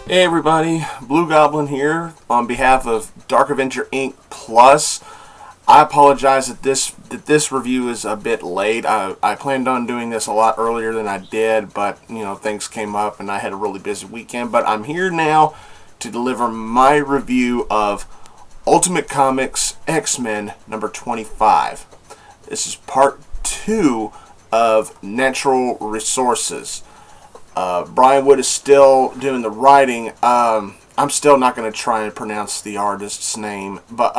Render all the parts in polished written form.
Hey everybody, Blugoblin here on behalf of Dark Avenger Inc. Plus. I apologize that this review is a bit late. I planned on doing this a lot earlier than I did, but things came up and I had a really busy weekend. But I'm here now to deliver my review of Ultimate Comics X-Men number 25. This is part 2 of Natural Resources. Brian Wood is still doing the writing. I'm still not going to try and pronounce the artist's name, but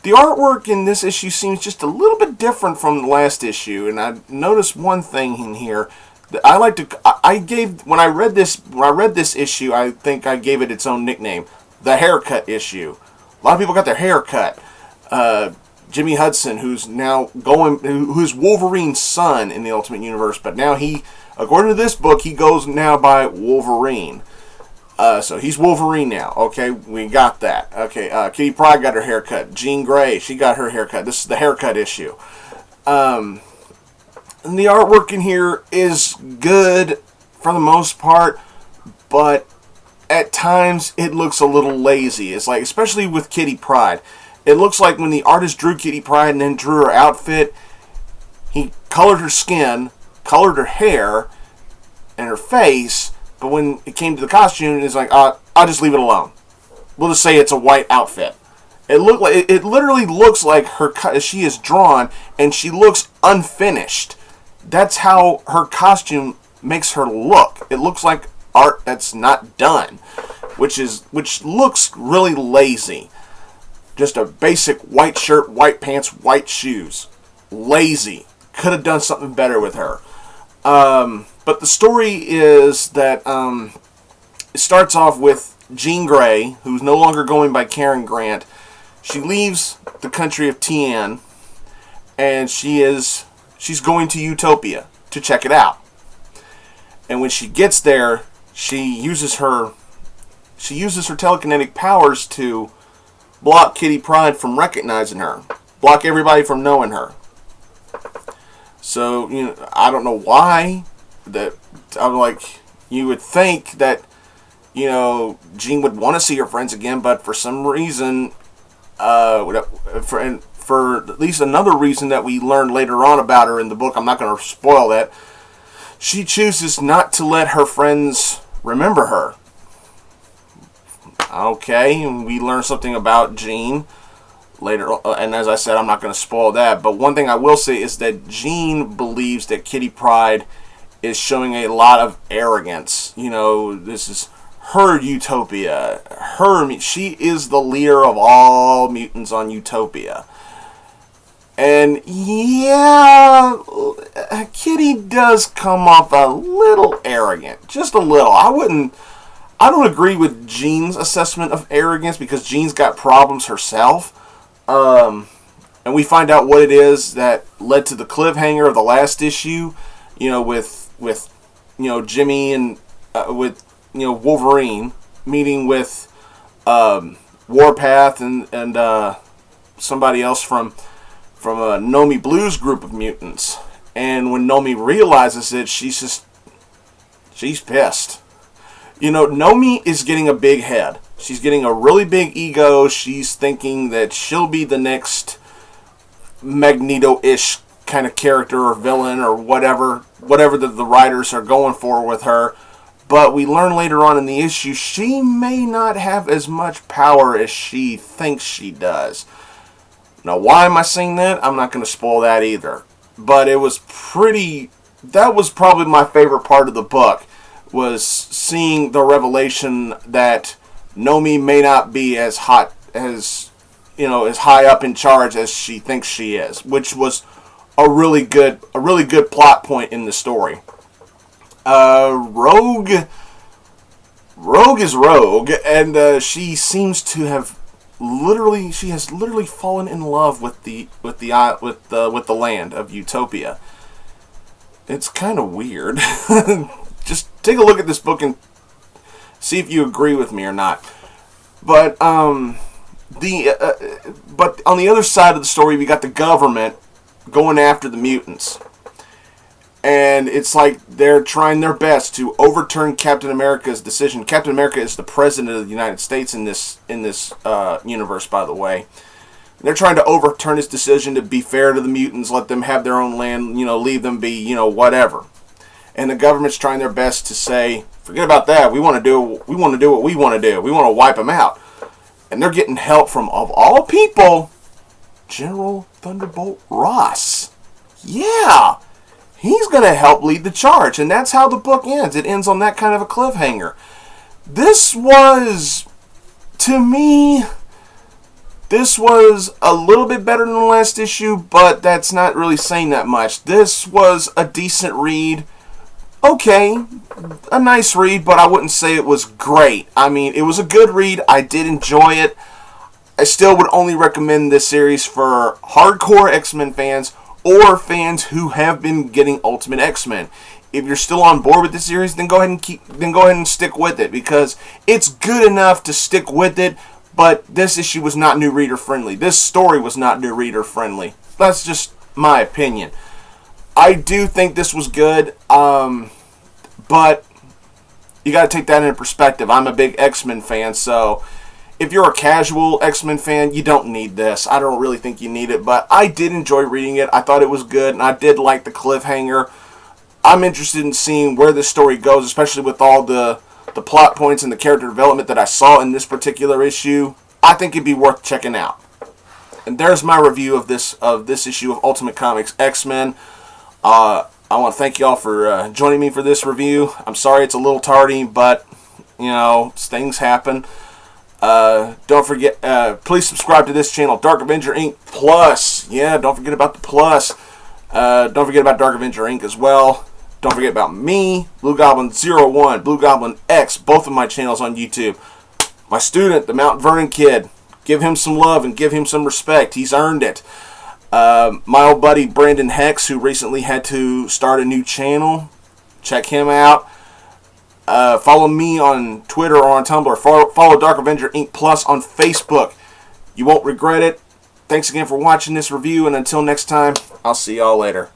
the artwork in this issue seems just a little bit different from the last issue. And I noticed one thing in here that I like to. When I read this issue, I think I gave it its own nickname, the haircut issue. A lot of people got their hair cut. Jimmy Hudson, who's Wolverine's son in the Ultimate Universe, but now according to this book, he goes now by Wolverine. So he's Wolverine now. Okay, we got that. Okay, Kitty Pryde got her haircut. Jean Grey, she got her haircut. This is the haircut issue. And the artwork in here is good for the most part, but at times it looks a little lazy. It's like, especially with Kitty Pryde, it looks like when the artist drew Kitty Pryde and then drew her outfit, he colored her skin, colored her hair and her face, but when it came to the costume, it's like, I'll just leave it alone. We'll just say it's a white outfit. It literally looks like she is drawn and she looks unfinished. That's how her costume makes her look. It looks like art that's not done, which looks really lazy. Just a basic white shirt, white pants, white shoes. Lazy. Could have done something better with her. But the story is that it starts off with Jean Grey, who's no longer going by Karen Grant. She leaves the country of Tian, and she's going to Utopia to check it out. And when she gets there, she uses her telekinetic powers to block Kitty Pryde from recognizing her, block everybody from knowing her. So, I don't know why. You would think that, Jean would want to see her friends again, but for some reason, for at least another reason that we learned later on about her in the book, I'm not going to spoil that, she chooses not to let her friends remember her. Okay, and we learn something about Jean later, and as I said, I'm not going to spoil that, but one thing I will say is that Jean believes that Kitty Pryde is showing a lot of arrogance. This is her Utopia. She is the leader of all mutants on Utopia. And yeah, Kitty does come off a little arrogant. Just a little. I don't agree with Jean's assessment of arrogance because Jean's got problems herself. And we find out what it is that led to the cliffhanger of the last issue, with Jimmy and with Wolverine meeting with Warpath and somebody else from a Nomi Blue's group of mutants. And when Nomi realizes it, she's pissed. Nomi is getting a big head. She's getting a really big ego. She's thinking that she'll be the next Magneto-ish kind of character or villain or whatever the writers are going for with her. But we learn later on in the issue she may not have as much power as she thinks she does. Now, why am I saying that? I'm not going to spoil that either. But that was probably my favorite part of the book, was seeing the revelation that Nomi may not be as hot as high up in charge as she thinks she is, which was a really good plot point in the story. Rogue is Rogue, and she seems to have literally fallen in love with the land of Utopia. It's kind of weird. Just take a look at this book and see if you agree with me or not. But on the other side of the story, we got the government going after the mutants. And it's like they're trying their best to overturn Captain America's decision. Captain America is the president of the United States in this universe, by the way. They're trying to overturn his decision to be fair to the mutants, let them have their own land, leave them be, whatever. And the government's trying their best to say, forget about that. We want to do what we want to do. We want to wipe them out. And they're getting help from, of all people, General Thunderbolt Ross. Yeah. He's going to help lead the charge, and that's how the book ends. It ends on that kind of a cliffhanger. This was, to me, this was a little bit better than the last issue, but that's not really saying that much. This was a decent read. Okay, a nice read, but I wouldn't say it was great. I mean, it was a good read. I did enjoy it. I still would only recommend this series for hardcore X-Men fans or fans who have been getting Ultimate X-Men. If you're still on board with this series, then go ahead and stick with it, because it's good enough to stick with it. But this issue was not new reader friendly. This story was not new reader friendly. That's just my opinion. I do think this was good, but you got to take that into perspective. I'm a big X-Men fan, so if you're a casual X-Men fan, you don't need this. I don't really think you need it, but I did enjoy reading it. I thought it was good, and I did like the cliffhanger. I'm interested in seeing where this story goes, especially with all the plot points and the character development that I saw in this particular issue. I think it'd be worth checking out. And there's my review of this issue of Ultimate Comics X-Men. I want to thank y'all for joining me for this review. I'm sorry it's a little tardy, but things happen. Don't forget, please subscribe to this channel, Dark Avenger Inc. Plus. Yeah, don't forget about the plus. Don't forget about Dark Avenger Inc. as well. Don't forget about me, Blugoblin01, Blugoblin X, both of my channels on YouTube. My student, the Mount Vernon kid. Give him some love and give him some respect. He's earned it. My old buddy Brandon Hex, who recently had to start a new channel. Check him out. Follow me on Twitter or on Tumblr. Follow Dark Avenger Inc. Plus on Facebook. You won't regret it. Thanks again for watching this review, and until next time, I'll see y'all later.